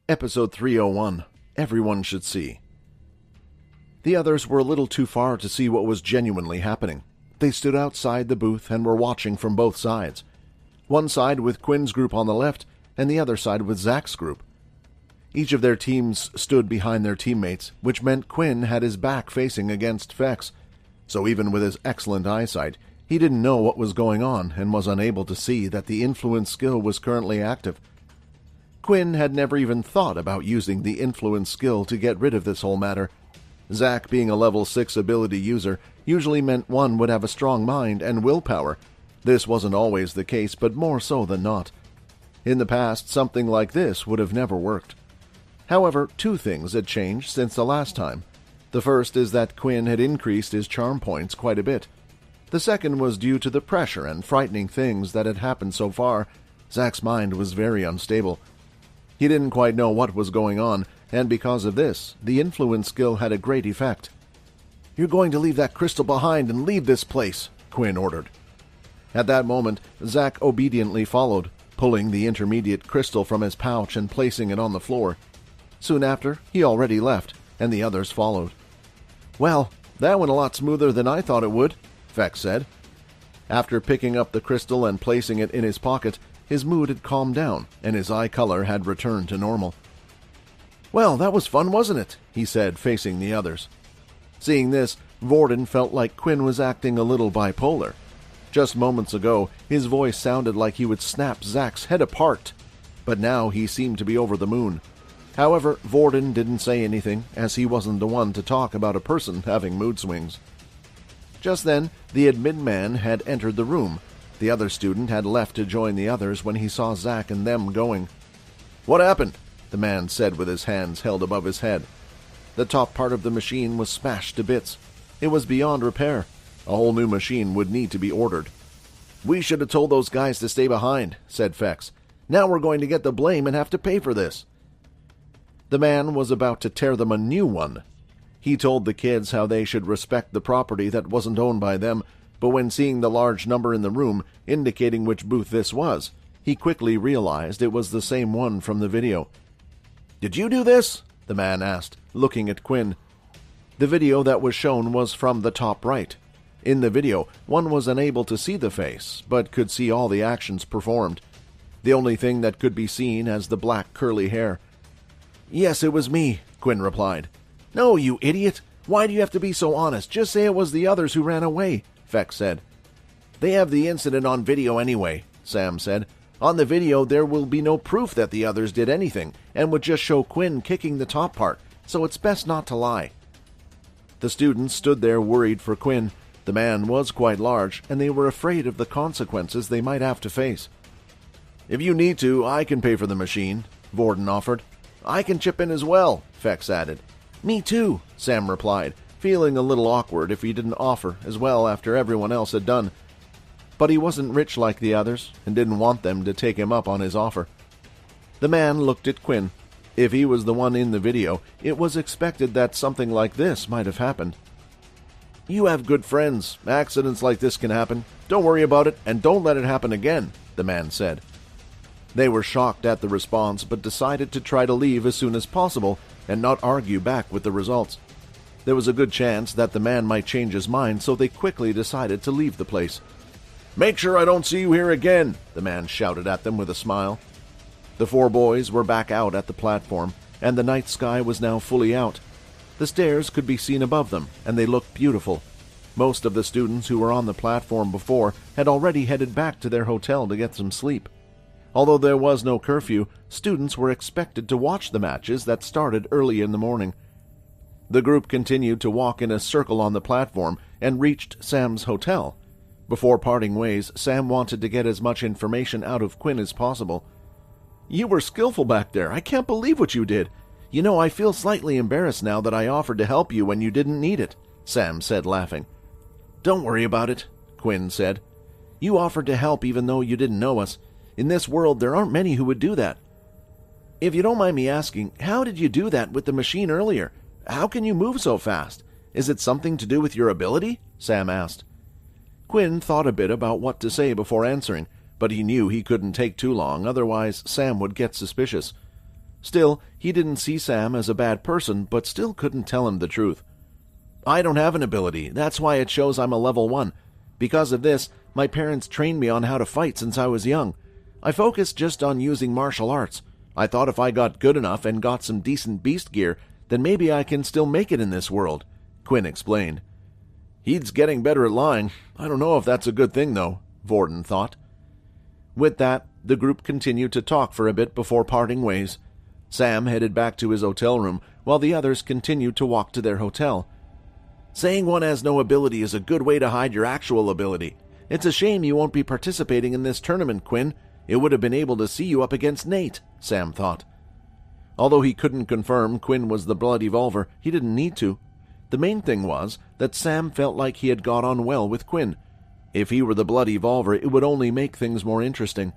Episode 301. Everyone should see. The others were a little too far to see what was genuinely happening. They stood outside the booth and were watching from both sides. One side with Quinn's group on the left, and the other side with Zach's group. Each of their teams stood behind their teammates, which meant Quinn had his back facing against Fex. So even with his excellent eyesight, he didn't know what was going on and was unable to see that the influence skill was currently active. Quinn had never even thought about using the influence skill to get rid of this whole matter. Zach, being a level 6 ability user, usually meant one would have a strong mind and willpower. This wasn't always the case, but more so than not. In the past, something like this would have never worked. However, two things had changed since the last time. The first is that Quinn had increased his charm points quite a bit. The second was due to the pressure and frightening things that had happened so far. Zach's mind was very unstable. He didn't quite know what was going on, and because of this, the influence skill had a great effect. "You're going to leave that crystal behind and leave this place," Quinn ordered. At that moment, Zach obediently followed, pulling the intermediate crystal from his pouch and placing it on the floor. Soon after, he already left, and the others followed. "Well, that went a lot smoother than I thought it would," Fex said. After picking up the crystal and placing it in his pocket, his mood had calmed down, and his eye color had returned to normal. "Well, that was fun, wasn't it?" he said, facing the others. Seeing this, Vorden felt like Quinn was acting a little bipolar. Just moments ago, his voice sounded like he would snap Zach's head apart, but now he seemed to be over the moon. However, Vorden didn't say anything, as he wasn't the one to talk about a person having mood swings. Just then, the admin man had entered the room. The other student had left to join the others when he saw Zach and them going. "What happened?" the man said with his hands held above his head. The top part of the machine was smashed to bits. It was beyond repair. A whole new machine would need to be ordered. "We should have told those guys to stay behind," said Fex. "Now we're going to get the blame and have to pay for this." The man was about to tear them a new one. He told the kids how they should respect the property that wasn't owned by them, but when seeing the large number in the room, indicating which booth this was, he quickly realized it was the same one from the video. "Did you do this?" the man asked, looking at Quinn. The video that was shown was from the top right. In the video, one was unable to see the face, but could see all the actions performed. The only thing that could be seen as the black curly hair. "Yes, it was me," Quinn replied. "No, you idiot! Why do you have to be so honest? Just say it was the others who ran away," Fex said. "They have the incident on video anyway," Sam said. "On the video, there will be no proof that the others did anything, and would just show Quinn kicking the top part, so it's best not to lie." The students stood there worried for Quinn. The man was quite large, and they were afraid of the consequences they might have to face. "If you need to, I can pay for the machine," Vorden offered. "I can chip in as well," Fex added. "Me too," Sam replied, feeling a little awkward if he didn't offer as well after everyone else had done. But he wasn't rich like the others, and didn't want them to take him up on his offer. The man looked at Quinn. If he was the one in the video, it was expected that something like this might have happened. "You have good friends. Accidents like this can happen. Don't worry about it, and don't let it happen again," the man said. They were shocked at the response, but decided to try to leave as soon as possible and not argue back with the results. There was a good chance that the man might change his mind, so they quickly decided to leave the place. "Make sure I don't see you here again," the man shouted at them with a smile. The four boys were back out at the platform, and the night sky was now fully out. The stairs could be seen above them, and they looked beautiful. Most of the students who were on the platform before had already headed back to their hotel to get some sleep. Although there was no curfew, students were expected to watch the matches that started early in the morning. The group continued to walk in a circle on the platform and reached Sam's hotel. Before parting ways, Sam wanted to get as much information out of Quinn as possible. "You were skillful back there. I can't believe what you did. You know, I feel slightly embarrassed now that I offered to help you when you didn't need it," Sam said, laughing. "Don't worry about it," Quinn said. "You offered to help even though you didn't know us. In this world, there aren't many who would do that. If you don't mind me asking, how did you do that with the machine earlier? How can you move so fast? Is it something to do with your ability?" Sam asked. Quinn thought a bit about what to say before answering, but he knew he couldn't take too long, otherwise Sam would get suspicious. Still, he didn't see Sam as a bad person, but still couldn't tell him the truth. I don't have an ability. That's why it shows I'm a level 1. Because of this, my parents trained me on how to fight since I was young. I focused just on using martial arts. I thought if I got good enough and got some decent beast gear, then maybe I can still make it in this world, Quinn explained. He's getting better at lying. I don't know if that's a good thing, though, Vorden thought. With that, the group continued to talk for a bit before parting ways. Sam headed back to his hotel room, while the others continued to walk to their hotel. Saying one has no ability is a good way to hide your actual ability. It's a shame you won't be participating in this tournament, Quinn. It would have been able to see you up against Nate, Sam thought. Although he couldn't confirm Quinn was the Blood Evolver, he didn't need to. The main thing was that Sam felt like he had got on well with Quinn. If he were the Blood Evolver, it would only make things more interesting.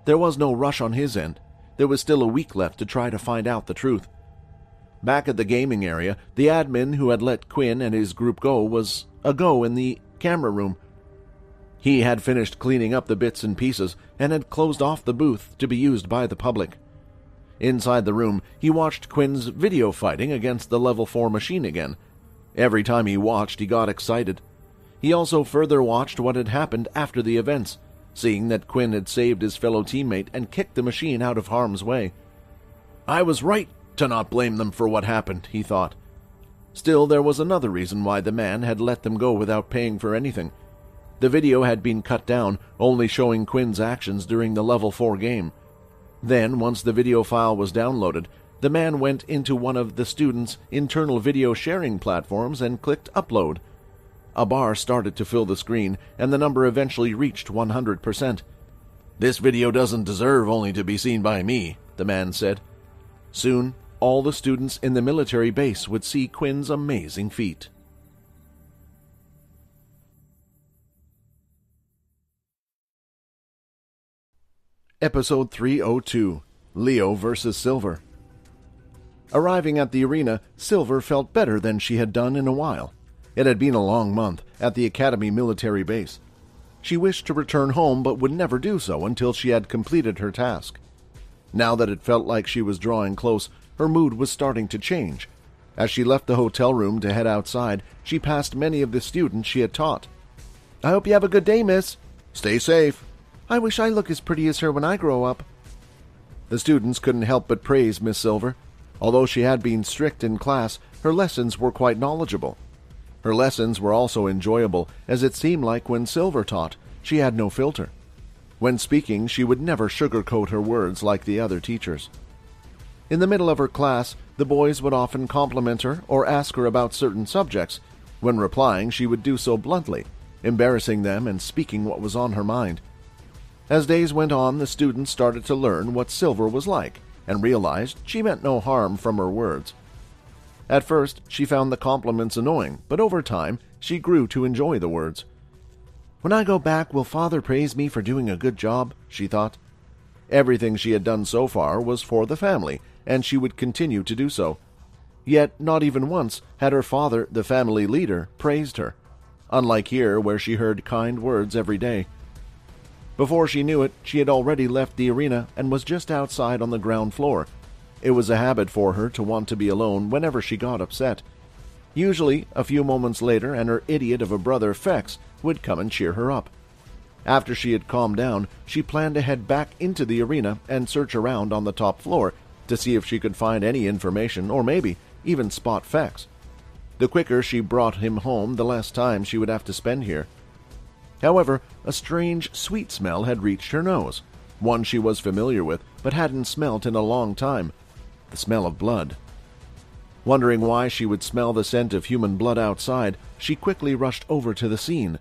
There was no rush on his end. There was still a week left to try to find out the truth. Back at the gaming area, the admin who had let Quinn and his group go was a go in the camera room. He had finished cleaning up the bits and pieces and had closed off the booth to be used by the public. Inside the room, he watched Quinn's video fighting against the level 4 machine again. Every time he watched, he got excited. He also further watched what had happened after the events, seeing that Quinn had saved his fellow teammate and kicked the machine out of harm's way. I was right to not blame them for what happened, he thought. Still, there was another reason why the man had let them go without paying for anything. The video had been cut down, only showing Quinn's actions during the level 4 game. Then, once the video file was downloaded, the man went into one of the students' internal video sharing platforms and clicked upload. A bar started to fill the screen, and the number eventually reached 100%. This video doesn't deserve only to be seen by me, the man said. Soon, all the students in the military base would see Quinn's amazing feat. Episode 302, Leo vs. Silver. Arriving at the arena, Silver felt better than she had done in a while. It had been a long month at the Academy military base. She wished to return home but would never do so until she had completed her task. Now that it felt like she was drawing close, her mood was starting to change. As she left the hotel room to head outside, she passed many of the students she had taught. I hope you have a good day, miss. Stay safe. I wish I look as pretty as her when I grow up. The students couldn't help but praise Miss Silver. Although she had been strict in class, her lessons were quite knowledgeable. Her lessons were also enjoyable, as it seemed like when Silver taught, she had no filter. When speaking, she would never sugarcoat her words like the other teachers. In the middle of her class, the boys would often compliment her or ask her about certain subjects. When replying, she would do so bluntly, embarrassing them and speaking what was on her mind. As days went on, the students started to learn what Silver was like, and realized she meant no harm from her words. At first, she found the compliments annoying, but over time, she grew to enjoy the words. When I go back, will Father praise me for doing a good job? She thought. Everything she had done so far was for the family, and she would continue to do so. Yet, not even once had her father, the family leader, praised her, unlike here where she heard kind words every day. Before she knew it, she had already left the arena and was just outside on the ground floor. It was a habit for her to want to be alone whenever she got upset. Usually, a few moments later, and her idiot of a brother, Fex, would come and cheer her up. After she had calmed down, she planned to head back into the arena and search around on the top floor to see if she could find any information or maybe even spot Fex. The quicker she brought him home, the less time she would have to spend here. However, a strange, sweet smell had reached her nose, one she was familiar with but hadn't smelt in a long time, the smell of blood. Wondering why she would smell the scent of human blood outside, she quickly rushed over to the scene.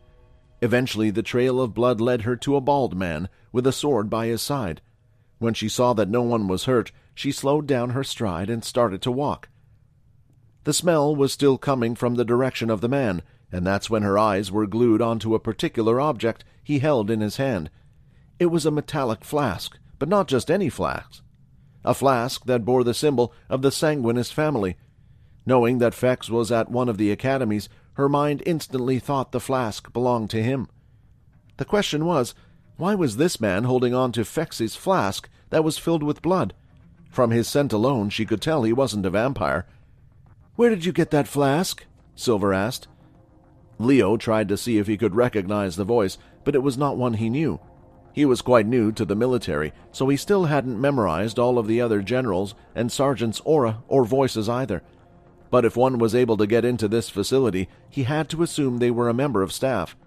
Eventually, the trail of blood led her to a bald man with a sword by his side. When she saw that no one was hurt, she slowed down her stride and started to walk. The smell was still coming from the direction of the man, and that's when her eyes were glued onto a particular object he held in his hand. It was a metallic flask, but not just any flask. A flask that bore the symbol of the Sanguinist family. Knowing that Fex was at one of the academies, her mind instantly thought the flask belonged to him. The question was, why was this man holding on to Fex's flask that was filled with blood? From his scent alone, she could tell he wasn't a vampire. "Where did you get that flask?" Silver asked. Leo tried to see if he could recognize the voice, but it was not one he knew. He was quite new to the military, so he still hadn't memorized all of the other generals and sergeants' aura or voices either. But if one was able to get into this facility, he had to assume they were a member of staff.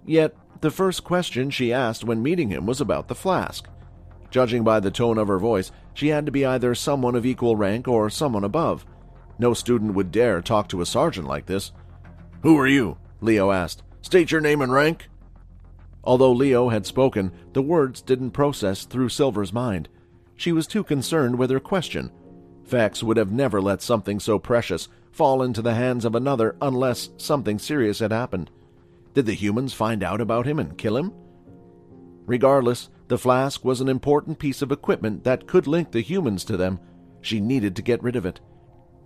Yet, the first question she asked when meeting him was about the flask. Judging by the tone of her voice, she had to be either someone of equal rank or someone above. No student would dare talk to a sergeant like this. "Who are you?" Leo asked. "State your name and rank." Although Leo had spoken, the words didn't process through Silver's mind. She was too concerned with her question. Vex would have never let something so precious fall into the hands of another unless something serious had happened. Did the humans find out about him and kill him? Regardless, the flask was an important piece of equipment that could link the humans to them. She needed to get rid of it.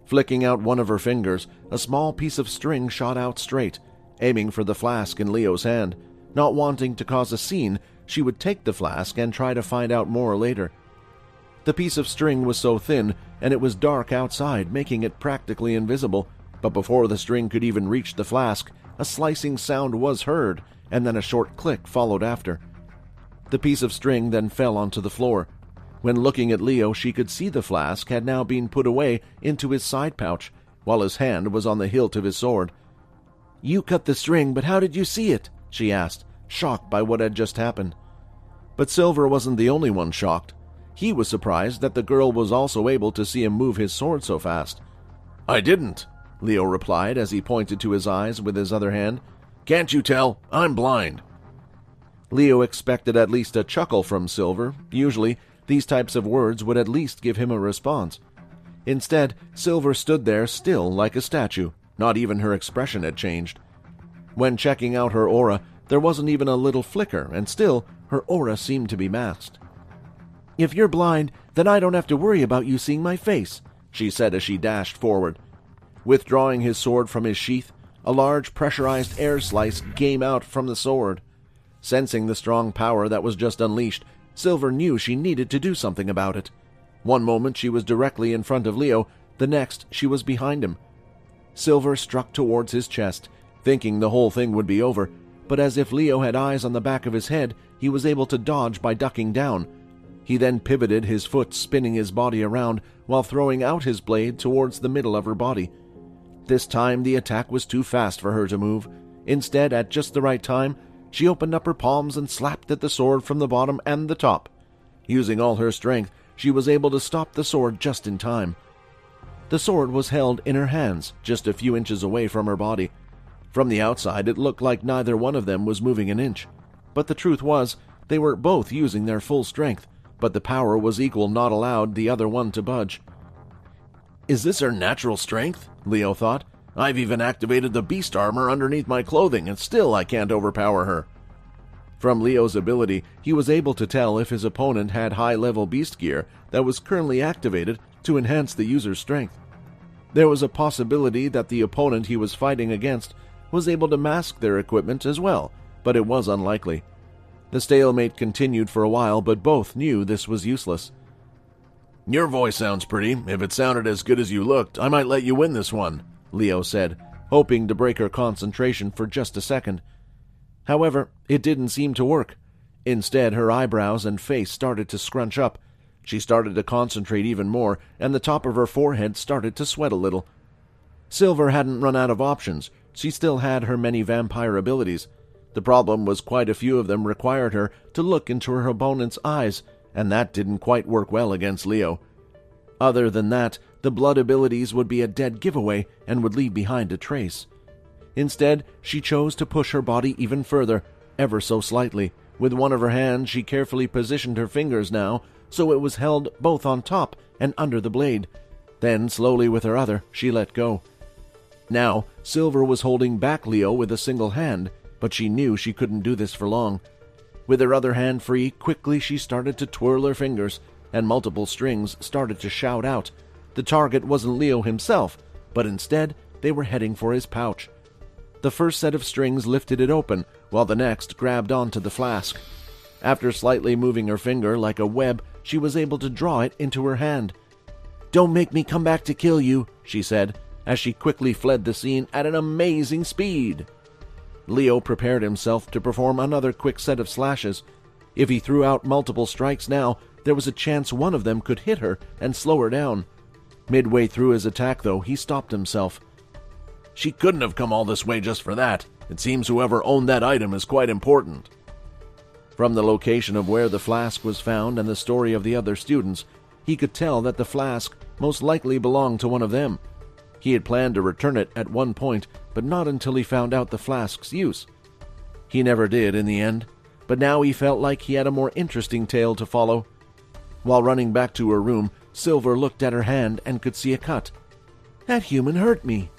Flicking out one of her fingers, a small piece of string shot out straight, aiming for the flask in Leo's hand. Not wanting to cause a scene, she would take the flask and try to find out more later. The piece of string was so thin, and it was dark outside, making it practically invisible. But before the string could even reach the flask, a slicing sound was heard, and then a short click followed after. The piece of string then fell onto the floor. When looking at Leo, she could see the flask had now been put away into his side pouch, while his hand was on the hilt of his sword. "You cut the string, but how did you see it?" she asked, shocked by what had just happened. But Silver wasn't the only one shocked. He was surprised that the girl was also able to see him move his sword so fast. "I didn't," Leo replied as he pointed to his eyes with his other hand. "Can't you tell? I'm blind." Leo expected at least a chuckle from Silver. Usually, these types of words would at least give him a response. Instead, Silver stood there still like a statue. Not even her expression had changed. When checking out her aura, there wasn't even a little flicker, and still, her aura seemed to be masked. "If you're blind, then I don't have to worry about you seeing my face," she said as she dashed forward. Withdrawing his sword from his sheath, a large pressurized air slice came out from the sword. Sensing the strong power that was just unleashed, Silver knew she needed to do something about it. One moment she was directly in front of Leo, the next she was behind him. Silver struck towards his chest, thinking the whole thing would be over, but as if Leo had eyes on the back of his head, he was able to dodge by ducking down. He then pivoted, his foot spinning his body around while throwing out his blade towards the middle of her body. This time the attack was too fast for her to move. Instead, at just the right time, she opened up her palms and slapped at the sword from the bottom and the top. Using all her strength, she was able to stop the sword just in time. The sword was held in her hands, just a few inches away from her body. From the outside, it looked like neither one of them was moving an inch. But the truth was, they were both using their full strength, but the power was equal, not allowed the other one to budge. "Is this her natural strength?" Leo thought. "I've even activated the beast armor underneath my clothing, and still I can't overpower her." From Leo's ability, he was able to tell if his opponent had high-level beast gear that was currently activated to enhance the user's strength. There was a possibility that the opponent he was fighting against was able to mask their equipment as well, but it was unlikely. The stalemate continued for a while, but both knew this was useless. "Your voice sounds pretty. If it sounded as good as you looked, I might let you win this one," Leo said, hoping to break her concentration for just a second. However, it didn't seem to work. Instead, her eyebrows and face started to scrunch up. She started to concentrate even more, and the top of her forehead started to sweat a little. Silver hadn't run out of options. She still had her many vampire abilities. The problem was quite a few of them required her to look into her opponent's eyes, and that didn't quite work well against Leo. Other than that, the blood abilities would be a dead giveaway and would leave behind a trace. Instead, she chose to push her body even further, ever so slightly. With one of her hands, she carefully positioned her fingers now, so it was held both on top and under the blade. Then, slowly with her other, she let go. Now, Silver was holding back Leo with a single hand, but she knew she couldn't do this for long. With her other hand free, quickly she started to twirl her fingers, and multiple strings started to shout out. The target wasn't Leo himself, but instead they were heading for his pouch. The first set of strings lifted it open, while the next grabbed onto the flask. After slightly moving her finger like a web, she was able to draw it into her hand. "Don't make me come back to kill you," she said, as she quickly fled the scene at an amazing speed. Leo prepared himself to perform another quick set of slashes. If he threw out multiple strikes now, there was a chance one of them could hit her and slow her down. Midway through his attack, though, he stopped himself. "She couldn't have come all this way just for that. It seems whoever owned that item is quite important." From the location of where the flask was found and the story of the other students, he could tell that the flask most likely belonged to one of them. He had planned to return it at one point, but not until he found out the flask's use. He never did in the end, but now he felt like he had a more interesting tale to follow. While running back to her room, Silver looked at her hand and could see a cut. "That human hurt me,"